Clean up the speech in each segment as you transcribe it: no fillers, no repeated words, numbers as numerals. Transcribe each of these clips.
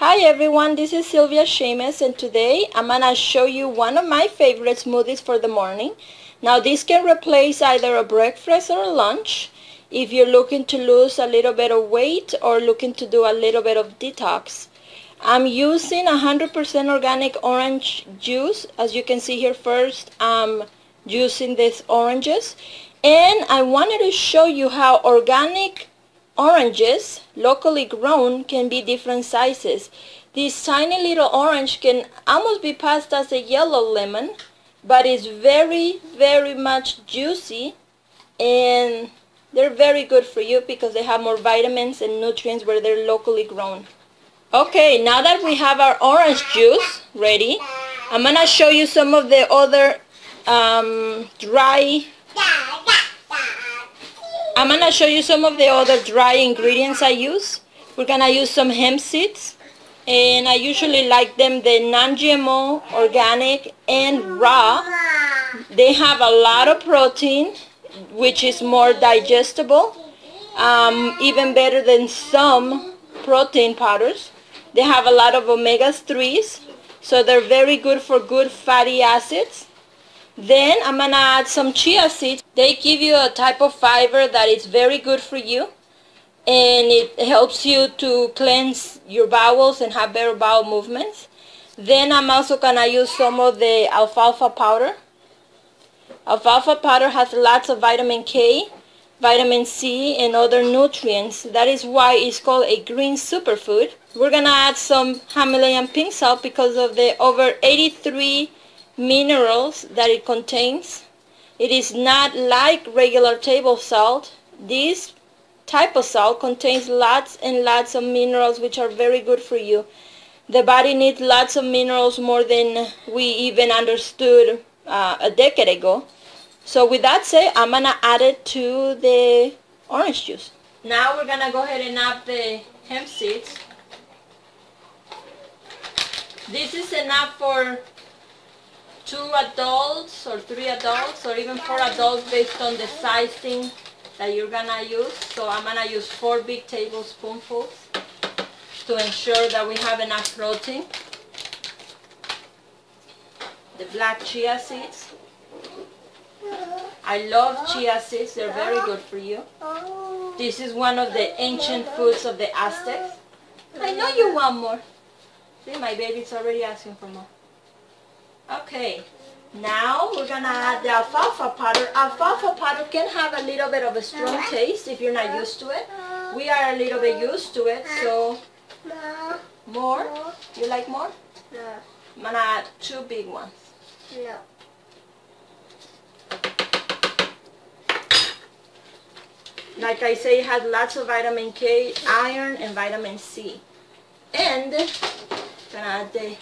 Hi everyone, this is Sylvia Seamus and today I'm gonna show you one of my favorite smoothies for the morning. Now this can replace either a breakfast or a lunch if you're looking to lose a little bit of weight or looking to do a little bit of detox. I'm using 100% organic orange juice. As you can see here, first I'm using these oranges, and I wanted to show you how organic oranges, locally grown, can be different sizes. This tiny little orange can almost be passed as a yellow lemon, but it's very much juicy, and they're very good for you because they have more vitamins and nutrients where they're locally grown. Okay, now that we have our orange juice ready, I'm gonna show you some of the other dry ingredients I use. We're gonna use some hemp seeds, and I usually like them the non-GMO, organic, and raw. They have a lot of protein, which is more digestible, even better than some protein powders. They have a lot of omega-3s, so they're very good for good fatty acids. Then I'm gonna add some chia seeds. They give you a type of fiber that is very good for you, and it helps you to cleanse your bowels and have better bowel movements. Then I'm also gonna use some of the alfalfa powder. Alfalfa powder has lots of vitamin K, vitamin C, and other nutrients. That is why it's called a green superfood. We're gonna add some Himalayan pink salt because of the over 83 minerals that it contains. It is not like regular table salt. This type of salt contains lots and lots of minerals which are very good for you. The body needs lots of minerals, more than we even understood a decade ago. So with that said, I'm gonna add it to the orange juice. Now we're gonna go ahead and add the hemp seeds. This is enough for 2 adults or 3 adults or even 4 adults based on the sizing that you're gonna use. So I'm gonna use 4 big tablespoonfuls to ensure that we have enough protein. The black chia seeds. I love chia seeds, they're very good for you. This is one of the ancient foods of the Aztecs. I know you want more. See, my baby's already asking for more. Okay, now we're gonna add the alfalfa powder. Alfalfa powder can have a little bit of a strong taste if you're not used to it. We are a little bit used to it, so more. You like more? No. I'm gonna add 2 big ones. No. Like I say, it has lots of vitamin K, iron, and vitamin C. And gonna add the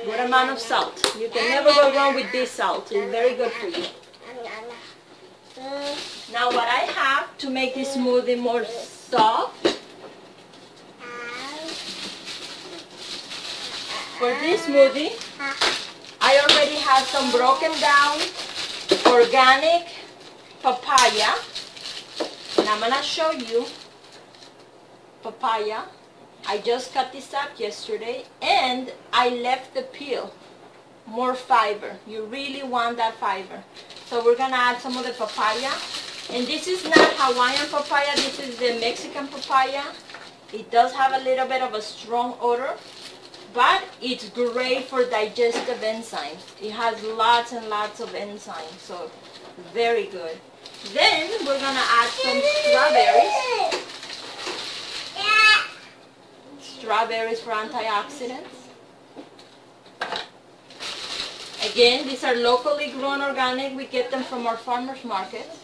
good amount of salt. You can never go wrong with this salt. It's very good for you. Now what I have to make this smoothie more soft, for this smoothie, I already have some broken down organic papaya, and I'm gonna show you papaya. I just cut this up yesterday, and I left the peel. More fiber. You really want that fiber. So we're gonna add some of the papaya, and this is not Hawaiian papaya, this is the Mexican papaya. It does have a little bit of a strong odor, but it's great for digestive enzymes. It has lots and lots of enzymes, so very good. Then we're gonna add some strawberries. Strawberries for antioxidants. Again, these are locally grown organic. We get them from our farmers markets.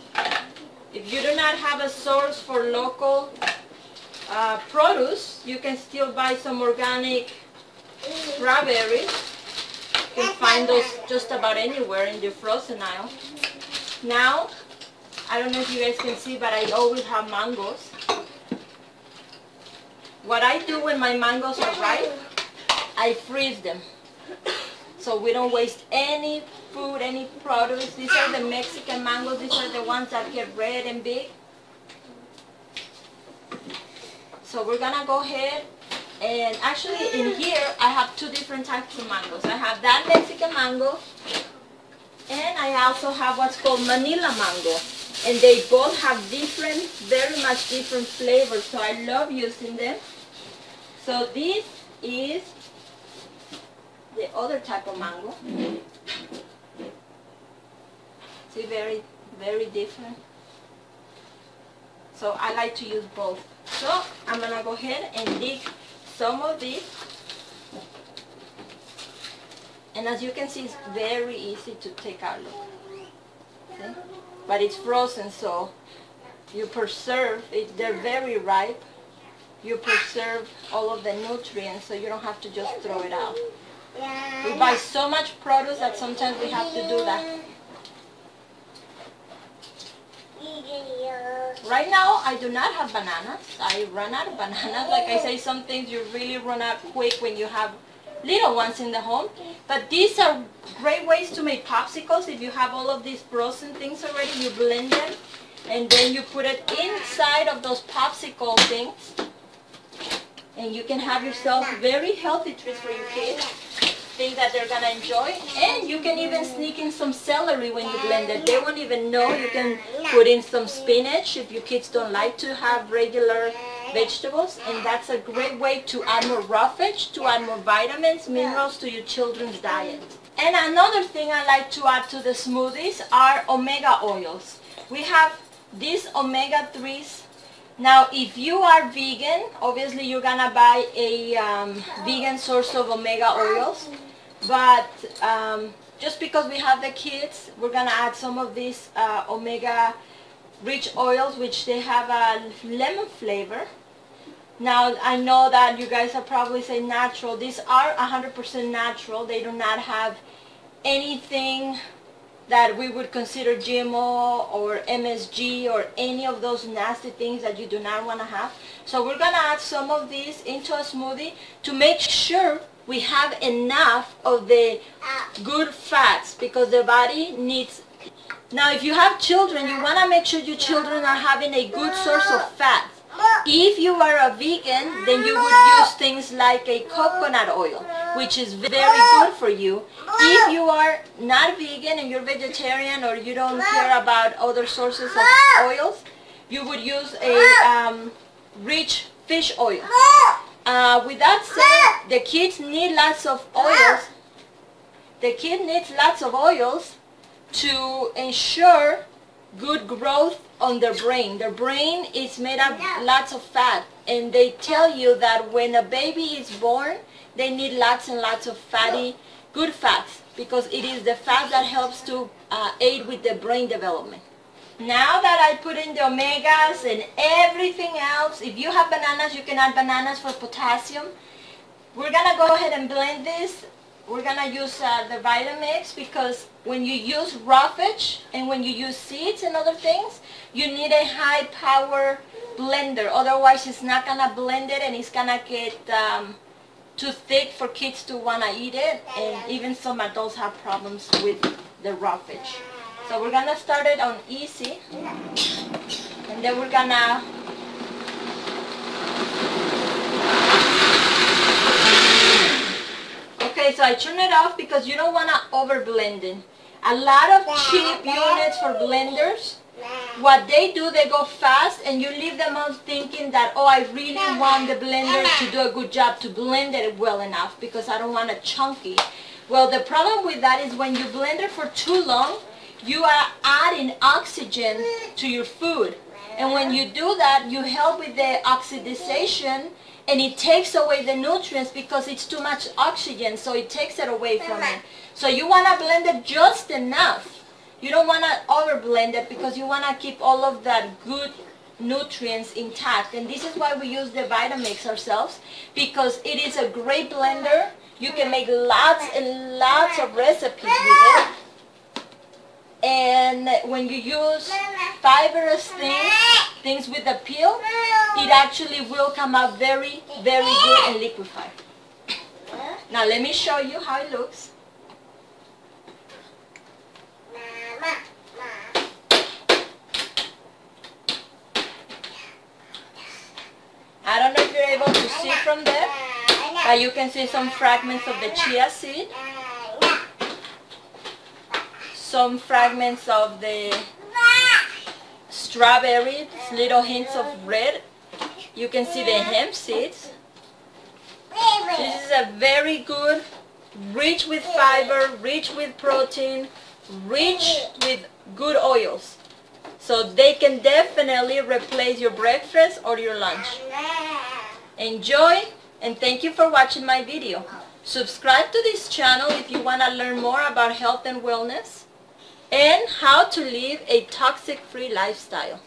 If you do not have a source for local produce, you can still buy some organic strawberries. You can find those just about anywhere in the frozen aisle. Now, I don't know if you guys can see, but I always have mangoes. What I do when my mangoes are ripe, I freeze them. So we don't waste any food, any produce. These are the Mexican mangoes. These are the ones that get red and big. So we're gonna go ahead and actually in here I have two different types of mangoes. I have that Mexican mango and I also have what's called Manila mango. And they both have different, very much different flavors. So I love using them. So this is the other type of mango. See, very, very different. So I like to use both. So I'm gonna go ahead and dig some of this. And as you can see, it's very easy to take out. Look. See? But it's frozen, so you preserve it. They're very ripe. You preserve all of the nutrients, so you don't have to just throw it out. We buy so much produce that sometimes we have to do that. Right now, I do not have bananas. I run out of bananas. Like I say, some things you really run out quick when you have little ones in the home. But these are great ways to make popsicles. If you have all of these frozen things already, you blend them and then you put it inside of those popsicle things, and you can have yourself very healthy treats for your kids, things that they're gonna enjoy. And you can even sneak in some celery when you blend it. They won't even know. You can put in some spinach if your kids don't like to have regular vegetables, and that's a great way to add more roughage, to add more vitamins, minerals to your children's diet. And another thing I like to add to the smoothies are omega oils. We have these omega-3s. Now, if you are vegan, obviously you're gonna buy a vegan source of omega oils, but just because we have the kids, we're gonna add some of these omega rich oils, which they have a lemon flavor. Now, I know that you guys are probably saying natural. These are 100% natural. They do not have anything that we would consider GMO or MSG or any of those nasty things that you do not want to have. So we're going to add some of these into a smoothie to make sure we have enough of the good fats, because the body needs. Now, if you have children, you want to make sure your children are having a good source of fat. If you are a vegan, then you would use things like a coconut oil, which is very good for you. If you are not vegan and you're vegetarian, or you don't care about other sources of oils, you would use a rich fish oil. With that said, the kids need lots of oils. The kid needs lots of oils to ensure good growth on their brain. Their brain is made of lots of fat, and they tell you that when a baby is born, they need lots and lots of fatty, good fats, because it is the fat that helps to aid with the brain development. Now that I put in the omegas and everything else, if you have bananas, you can add bananas for potassium. We're gonna go ahead and blend this. We're gonna use the Vitamix, because when you use roughage and when you use seeds and other things, you need a high power blender. Otherwise, it's not gonna blend it, and it's gonna get too thick for kids to wanna eat it, and even some adults have problems with the roughage. So we're gonna start it on easy, and then we're gonna okay, so I turn it off because you don't want to over blend it. A lot of cheap units for blenders, what they do, they go fast, and you leave them on thinking that, oh, I really want the blender to do a good job to blend it well enough because I don't want it chunky. Well, the problem with that is when you blend it for too long, you are adding oxygen to your food. And when you do that, you help with the oxidization, and it takes away the nutrients because it's too much oxygen, so it takes it away from it. So you want to blend it just enough. You don't want to over blend it because you want to keep all of that good nutrients intact. And this is why we use the Vitamix ourselves, because it is a great blender. You can make lots and lots of recipes with it. And when you use fibrous things with the peel, it actually will come out very, very good and liquefied. Now let me show you how it looks. I don't know from there. You can see some fragments of the chia seed, some fragments of the strawberry, little hints of red. You can see the hemp seeds. This is a very good, rich with fiber, rich with protein, rich with good oils. So they can definitely replace your breakfast or your lunch. Enjoy, and thank you for watching my video. Subscribe to this channel if you want to learn more about health and wellness and how to live a toxic-free lifestyle.